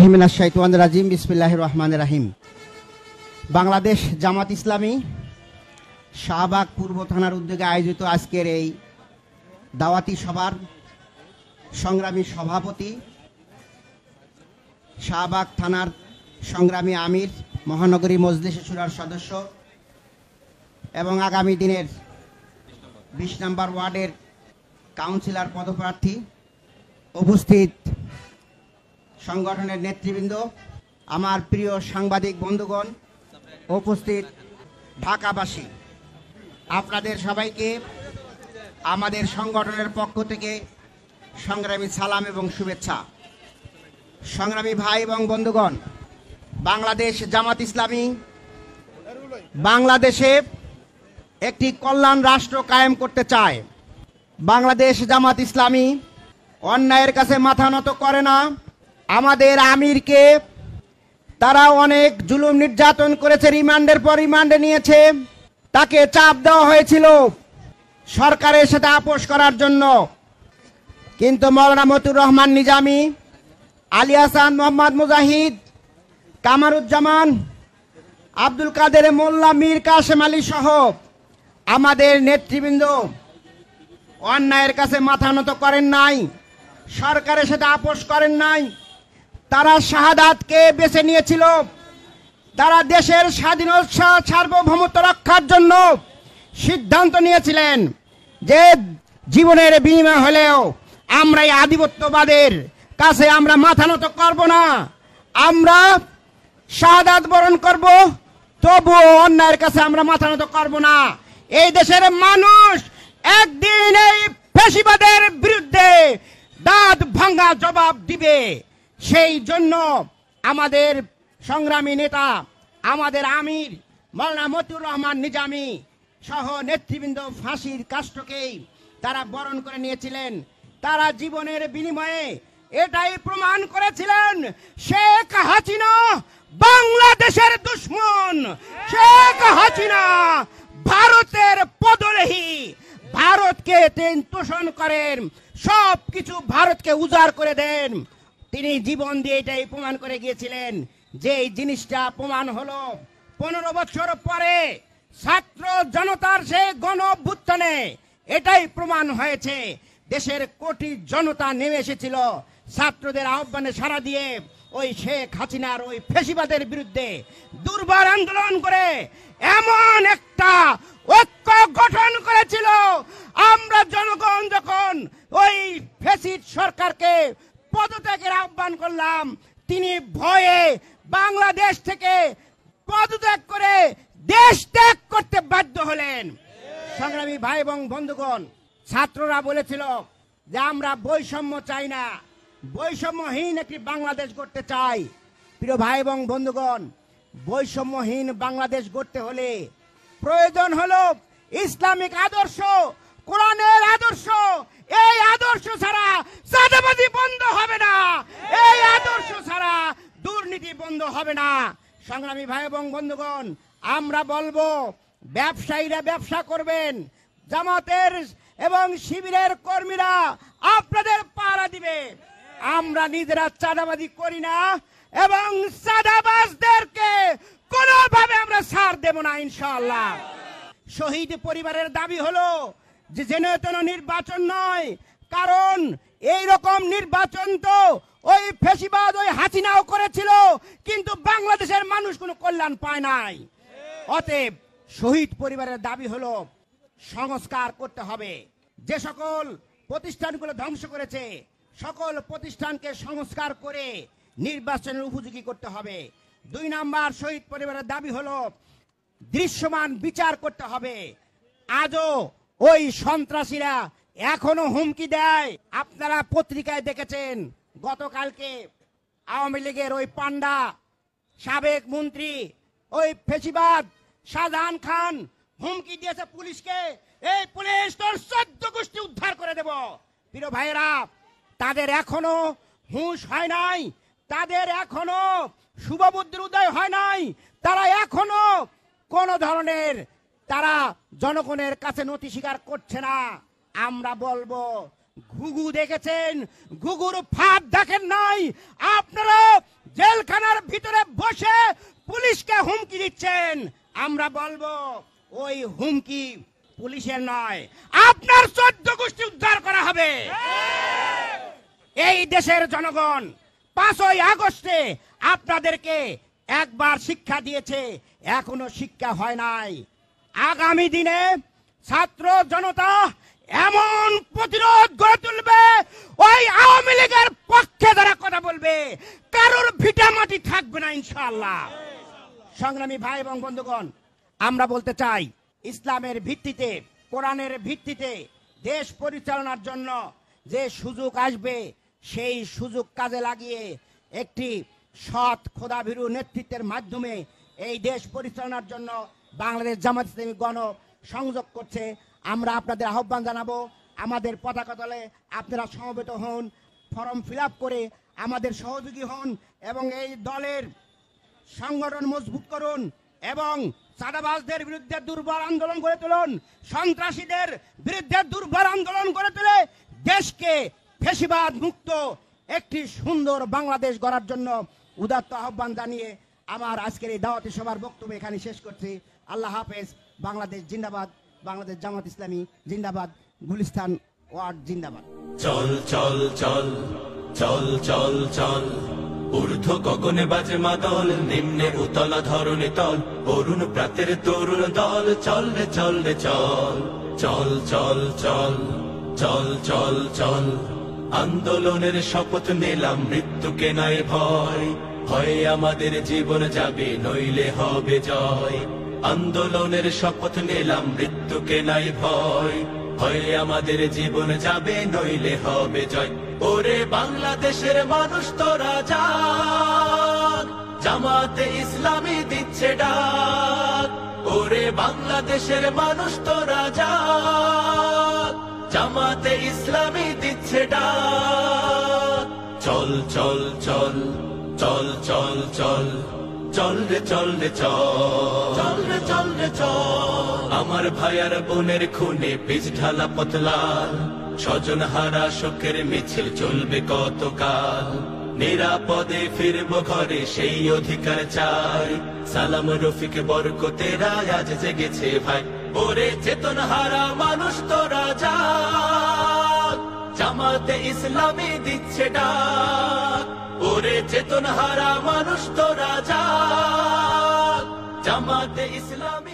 বিসমিল্লাহির রহমানির রহিম। বাংলাদেশ জামাত ইসলামী শাহবাগ পূর্ব থানার উদ্যোগে আয়োজিত আজকের এই দাওয়াতি সভার সংগ্রামী সভাপতি, শাহবাগ থানার সংগ্রামী আমির, মহানগরী মজলিসে শুরার সদস্য এবং আগামী দিনের 20 নম্বর ওয়ার্ডের কাউন্সিলর পদপ্রার্থী, উপস্থিত সংগঠনের নেতৃবৃন্দ, আমার প্রিয় সাংবাদিক বন্ধুগণ, উপস্থিত ঢাকাবাসী, আপনাদের সবাইকে আমাদের সংগঠনের পক্ষ থেকে সংগ্রামী সালাম এবং শুভেচ্ছা। সংগ্রামী ভাই এবং বন্ধুগণ, বাংলাদেশ জামাত ইসলামী বাংলাদেশে একটি কল্যাণ রাষ্ট্র কায়েম করতে চায়। বাংলাদেশ জামাত ইসলামী অন্যায়ের কাছে মাথা নত করে না। আমাদের আমিরকে তারা অনেক জুলুম নির্যাতন করেছে, রিমান্ডের পর রিমান্ডে নিয়েছে, তাকে চাপ দেওয়া হয়েছিল সরকারের সাথে আপোষ করার জন্য, কিন্তু মৌলানা মতিউর রহমান নিজামী, আলী হাসান, মোহাম্মদ মুজাহিদ, কামারুজ্জামান, আব্দুল কাদের মোল্লা, মীর কাসেম আলী সহ আমাদের নেতৃবৃন্দ অন্যায়ের কাছে মাথা নত করেন নাই, সরকারের সাথে আপোষ করেন নাই। তারা শাহাদাতকে বেছে নিয়েছিল। তারা দেশের স্বাধীনতা সার্বভৌমত্ব রক্ষার জন্য সিদ্ধান্ত নিয়েছিলেন যে জীবনের বিনিময় হলেও আমরা এই আধিপত্যবাদের কাছে আমরা মাথা নত করব না, আমরা শাহাদাত বরণ করব, তবুও অন্যায়ের কাছে আমরা মাথা নত করব না। এই দেশের মানুষ একদিন এই ফ্যাসিবাদের বিরুদ্ধে দাঁত ভাঙা জবাব দিবে। সেই জন্য আমাদের সংগ্রামী নেতা, আমাদের আমির মৌলানা মতিউর রহমান নিজামী সহ নেতৃবৃন্দ ফাঁসির কাষ্ঠকেই তারা বরণ করে নিয়েছিলেন। তারা জীবনের বিনিময়ে এটাই প্রমাণ করেছিলেন শেখ হাসিনা বাংলাদেশের দুশ্মন, শেখ হাসিনা ভারতের পদলেহী, ভারতকে তিনি তোষণ করেন, সব কিছু ভারতকে উজাড় করে দেন। তিনি জীবন দিয়ে এটাই প্রমাণ করে গিয়েছিলেন। যে জিনিসটা প্রমাণ হলো 15 বছর পরে ছাত্র জনতার সেই গণ অভ্যুত্থানে এটাই প্রমাণ হয়েছে। দেশের কোটি জনতা নেমে এসেছিল ছাত্রদের আহ্বানে সাড়া দিয়ে ওই শেখ হাসিনার ওই ফ্যাসিবাদের বিরুদ্ধে দুর্বার আন্দোলন করে এমন একটা ঐক্য গঠন করেছিল। আমরা জনগণ যখন ওই ফ্যাসিস্ট সরকারকে পদত্যাগের আহ্বান করলাম, তিনি ভয়ে বাংলাদেশ থেকে পদত্যাগ করে দেশ ত্যাগ করতে বাধ্য হলেন। সংগ্রামী ভাই এবং বন্ধুগণ, ছাত্ররা বলেছিল যে আমরা বৈষম্য চাই না, বৈষম্যহীন একটি বাংলাদেশ গড়তে চাই। প্রিয় ভাই এবং বন্ধুগণ, বৈষম্যহীন বাংলাদেশ গড়তে হলে প্রয়োজন হলো ইসলামিক আদর্শ, কোরআনের আদর্শ। এই আদর্শ ছাড়া চাঁদাবাজি বন্ধ হবে না, এই আদর্শ ছাড়া দুর্নীতি বন্ধ হবে না। সংগ্রামী ভাই এবং বন্ধুগণ, আমরা বলবো ব্যবসায়ীরা ব্যবসা করবেন, জামাতের এবং শিবিরের কর্মীরা আপনাদের পাহারা দিবে। আমরা নিজেরা চাঁদাবাজি করি না এবং চাঁদাবাজদেরকে কোনোভাবে আমরা ছাড় দেব না ইনশাআল্লাহ। শহীদ পরিবারের দাবি হলো যে যেন তেন নির্বাচন নয়, কারণ এই রকম নির্বাচন তো ওই ফ্যাসিবাদ ওই হাসিনাও করেছিল, কিন্তু বাংলাদেশের মানুষ কোনো কল্যাণ পায় নাই। অতএব শহীদ পরিবারের দাবি হলো সংস্কার করতে হবে। যে সকল প্রতিষ্ঠানগুলো ধ্বংস করেছে সকল প্রতিষ্ঠানকে সংস্কার করে নির্বাচনের উপযোগী করতে হবে। 2 নাম্বার, শহীদ পরিবারের দাবি হলো দৃশ্যমান বিচার করতে হবে। আজও ওই সন্ত্রাসীরা এখনো হুমকি দেয়। আপনারা পত্রিকায় দেখেছেন গতকালকে আওয়ামী লীগের ওই পান্ডা সাবেক মন্ত্রী ওই ফেসিবাদ শাহজাহান খান হুমকি দিয়েছে পুলিশকে, এই পুলিশ তোর 14 গোষ্ঠী উদ্ধার করে দেব। প্রিয় ভাইয়েরা, তাদের এখনো হুঁশ হয় নাই, তাদের এখনো শুভবুদ্ধির উদয় হয় নাই, তারা এখনো কোন ধরনের তারা জনগণের কাছে নথি স্বীকার করছে না। আমরা বলবো ঘুঘু দেখেছেন, ঘুঘুর ফাঁদ দেখেন নাই। আপনারা ভিতরে বসে পুলিশকে হুমকি দিচ্ছেন, আমরা বলবো ওই হুমকি পুলিশের নয়, আপনার 14 গোষ্ঠী উদ্ধার করা হবে। এই দেশের জনগণ 5ই আগস্টে আপনাদেরকে একবার শিক্ষা দিয়েছে, এখনো শিক্ষা হয় নাই। আগামী দিনে ছাত্র জনতা এমন প্রতিরোধ গড়ে তুলবে, ওই আওয়ামী লীগের পক্ষে যারা কথা বলবে কারোর ভিটা মাটি থাকবে না ইনশাআল্লাহ। সংগ্রামী ভাই এবং বন্ধুগণ, আমরা বলতে চাই, ইসলামের ভিত্তিতে, কোরআনের ভিত্তিতে দেশ পরিচালনার জন্য যে সুযোগ আসবে সেই সুযোগ কাজে লাগিয়ে একটি সৎ খোদাভীরু নেতৃত্বের মাধ্যমে এই দেশ পরিচালনার জন্য বাংলাদেশ জামাত ইসলামী গণ সংযোগ করছে। আমরা আপনাদের আহ্বান জানাবো, আমাদের পতাকা তলে আপনারা সমবেত হন, ফর্ম ফিল আপ করে আমাদের সহযোগী হন এবং এই দলের সংগঠন মজবুত করুন এবং চাঁদাবাজদের বিরুদ্ধে দুর্বার আন্দোলন গড়ে তুলুন, সন্ত্রাসীদের বিরুদ্ধে দুর্বার আন্দোলন গড়ে তুলে দেশকে ফ্যাসিবাদ মুক্ত একটি সুন্দর বাংলাদেশ গড়ার জন্য উদাত্ত আহ্বান জানিয়ে আমার আজকের এই দাওয়াতি সভার বক্তব্য এখানে শেষ করছি। আল্লাহ হাফেজ। বাংলাদেশ জিন্দাবাদ, বাংলাদেশ জামাত ইসলামী জিন্দাবাদ, গুলিস্তান ওয়ার্ড জিন্দাবাদ। চল চল চল চল চল চল, ঊর্ধ্ব গগনে বাজে মাদল, নিম্নে উতলা ধরণী তল, অরুণ প্রাতের তরুণ দল, চল রে চল রে চল, চল চল চল চল চল চল। আন্দোলনের শপথ নিলাম, মৃত্যুকে নাই ভয়, হয় আমাদের জীবন যাবে নইলে হবে জয়। আন্দোলনের শপথ নিলাম, মৃত্যুকে নাই ভয়, হয় আমাদের জীবন যাবে নইলে হবে জয়। ওরে বাংলাদেশের মানুষ তোরা জাগ, জামাতে ইসলামী দিচ্ছে ডাক। ওরে বাংলাদেশের মানুষ তোরা জাগ, জামাতে ইসলামী দিচ্ছে ডাক। চল চল চল চল চল চল, চল রে চল রে চল, চল রে চল রে চল। আমার ভাইয়ার বোনের খুনে বীজ ঢালা পথলাল, স্বজন হারা শোকের মিছিল চলবে কতকাল। নিরাপদে ফিরবো ঘরে সেই অধিকার চাই, সালাম রফিক বরকতেরা আজ জেগেছে ভাই। ওরে চেতন হারা মানুষ তোরা জাগ, জামাতে ইসলামী দিচ্ছে ডাক। ওরে চেতন হারা মানুষ তোরা জাগ, জামাতে ইসলামী